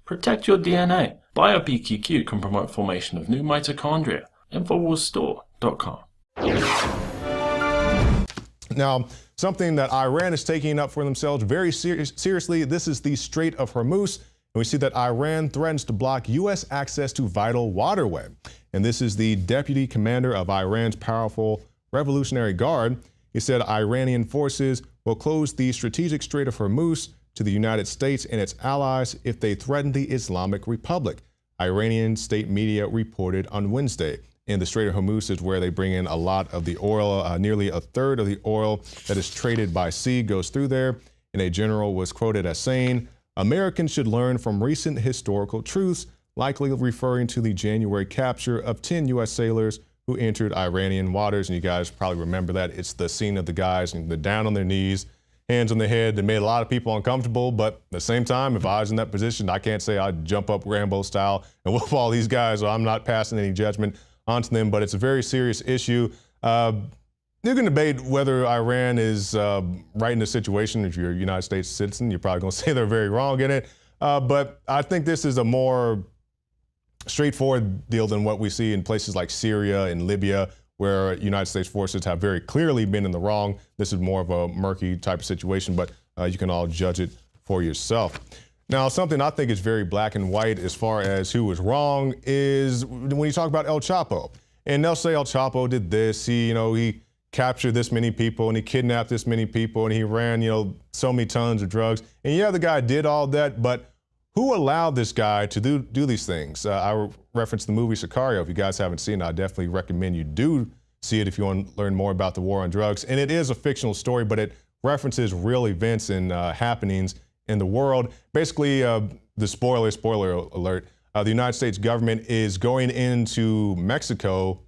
Protect your DNA. BioPQQ can promote formation of new mitochondria. Infowarsstore.com. Now, something that Iran is taking up for themselves very seriously, this is the Strait of Hormuz. And we see that Iran threatens to block U.S. access to vital waterway. And this is the deputy commander of Iran's powerful Revolutionary Guard. He said Iranian forces will close the strategic Strait of Hormuz to the United States and its allies if they threaten the Islamic Republic. Iranian state media reported on Wednesday. And the Strait of Hormuz is where they bring in a lot of the oil. Nearly a third of the oil that is traded by sea goes through there. And a general was quoted as saying, "Americans should learn from recent historical truths," likely referring to the January capture of 10 U.S. sailors who entered Iranian waters. And you guys probably remember that. It's the scene of the guys, and they're down on their knees, hands on their head. That made a lot of people uncomfortable, but at the same time, if I was in that position, I can't say I'd jump up Rambo style and whoop all these guys, or I'm not passing any judgment onto them, but it's a very serious issue. You can debate whether Iran is right in the situation. If you're a United States citizen, you're probably gonna say they're very wrong in it. But I think this is a more straightforward deal than what we see in places like Syria and Libya, where United States forces have very clearly been in the wrong. This is more of a murky type of situation, but you can all judge it for yourself. Now, something I think is very black and white as far as who was wrong is when you talk about El Chapo. And they'll say El Chapo did this, he captured this many people and he kidnapped this many people and he ran, so many tons of drugs. And yeah, the guy did all that, but who allowed this guy to do these things? I referenced the movie Sicario. If you guys haven't seen it, I definitely recommend you do see it if you want to learn more about the war on drugs. And it is a fictional story, but it references real events and happenings in the world. Basically, the spoiler alert, the United States government is going into Mexico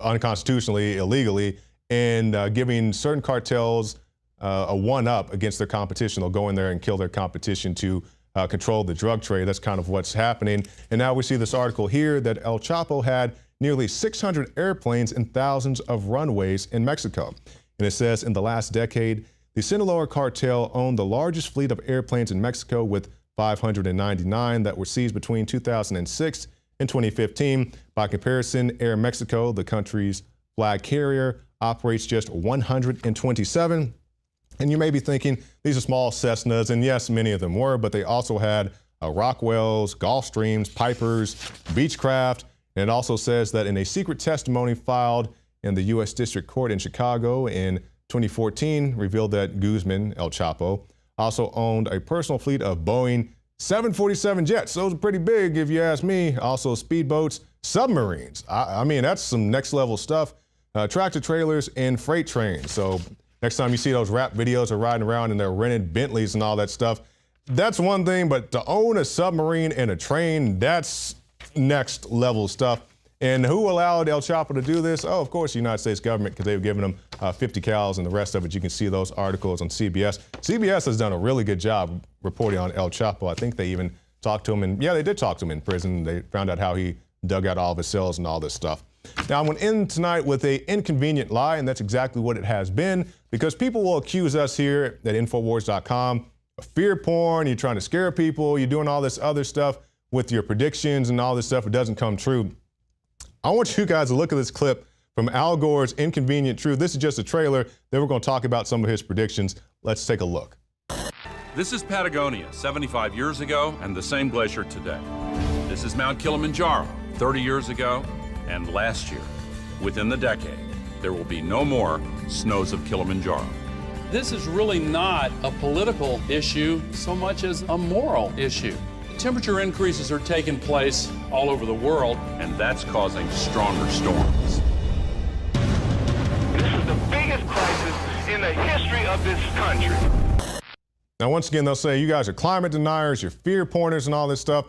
unconstitutionally, illegally, and giving certain cartels a one-up against their competition. They'll go in there and kill their competition to control the drug trade. That's kind of what's happening. And now we see this article here that El Chapo had nearly 600 airplanes and thousands of runways in Mexico. And it says in the last decade, the Sinaloa cartel owned the largest fleet of airplanes in Mexico with 599 that were seized between 2006 and 2015. By comparison, Air Mexico, the country's flag carrier, operates just 127. And you may be thinking, these are small Cessnas, and yes, many of them were, but they also had Rockwells, Gulfstreams, Pipers, Beechcraft. And it also says that in a secret testimony filed in the U.S. District Court in Chicago in 2014, revealed that Guzman, El Chapo, also owned a personal fleet of Boeing 747 jets. Those are pretty big, if you ask me. Also speedboats, submarines. I mean, that's some next level stuff. Tractor trailers and freight trains. So next time you see those rap videos of riding around in their rented Bentleys and all that stuff, that's one thing, but to own a submarine and a train, that's next level stuff. And who allowed El Chapo to do this? Oh, of course, the United States government, because they've given him 50 cows, and the rest of it, you can see those articles on CBS. CBS has done a really good job reporting on El Chapo. I think they even talked to him, and yeah, they did talk to him in prison. They found out how he dug out all of his cells and all this stuff. Now, I'm going to end tonight with an inconvenient lie, and that's exactly what it has been, because people will accuse us here at Infowars.com of fear porn. You're trying to scare people. You're doing all this other stuff with your predictions and all this stuff. It doesn't come true. I want you guys to look at this clip from Al Gore's Inconvenient Truth. This is just a trailer. Then we're going to talk about some of his predictions. Let's take a look. This is Patagonia 75 years ago and the same glacier today. This is Mount Kilimanjaro 30 years ago and last year. Within the decade, there will be no more snows of Kilimanjaro. This is really not a political issue so much as a moral issue. Temperature increases are taking place all over the world, and that's causing stronger storms. This is the biggest crisis in the history of this country. Now, once again, they'll say you guys are climate deniers, you're fear porners and all this stuff.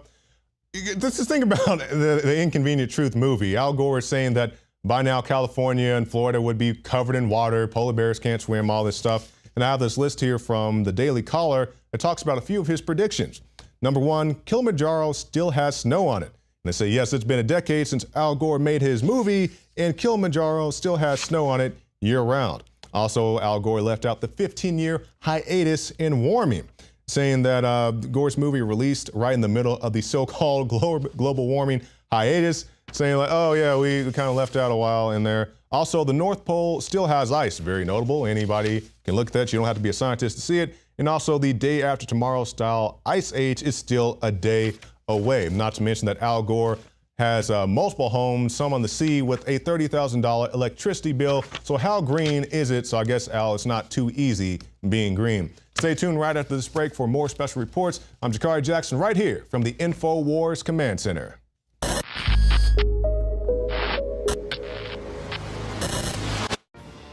Let's just think about the Inconvenient Truth movie. Al Gore is saying that by now California and Florida would be covered in water, polar bears can't swim, all this stuff. And I have this list here from the Daily Caller that talks about a few of his predictions. Number one, Kilimanjaro still has snow on it. And they say, yes, it's been a decade since Al Gore made his movie, and Kilimanjaro still has snow on it year-round. Also, Al Gore left out the 15-year hiatus in warming. saying that Gore's movie released right in the middle of the so-called global warming hiatus, saying like, oh yeah, we kind of left out a while in there. Also, the North Pole still has ice, very notable. Anybody can look at that. You don't have to be a scientist to see it. And also, the day after tomorrow style ice age is still a day away. Not to mention that Al Gore has multiple homes, some on the sea, with a $30,000 electricity bill. So how green is it? So I guess, Al, it's not too easy being green. Stay tuned right after this break for more special reports. I'm Jakari Jackson right here from the Infowars Command Center.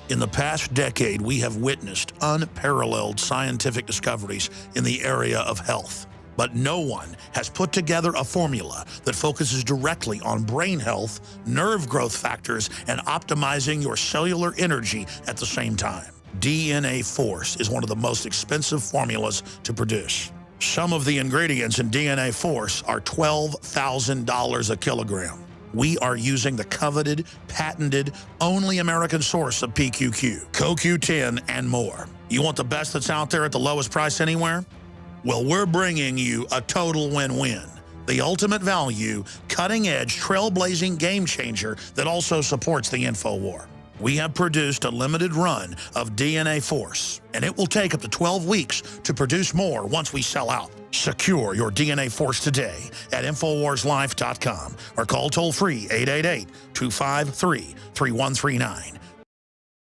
In the past decade, we have witnessed unparalleled scientific discoveries in the area of health. But no one has put together a formula that focuses directly on brain health, nerve growth factors, and optimizing your cellular energy at the same time. DNA Force is one of the most expensive formulas to produce. Some of the ingredients in DNA Force are $12,000 a kilogram. We are using the coveted, patented, only American source of PQQ, CoQ10, and more. You want the best that's out there at the lowest price anywhere? Well, we're bringing you a total win-win. The ultimate value, cutting-edge, trailblazing game changer that also supports the InfoWar. We have produced a limited run of DNA Force, and it will take up to 12 weeks to produce more once we sell out. Secure your DNA Force today at InfoWarsLife.com or call toll-free 888-253-3139.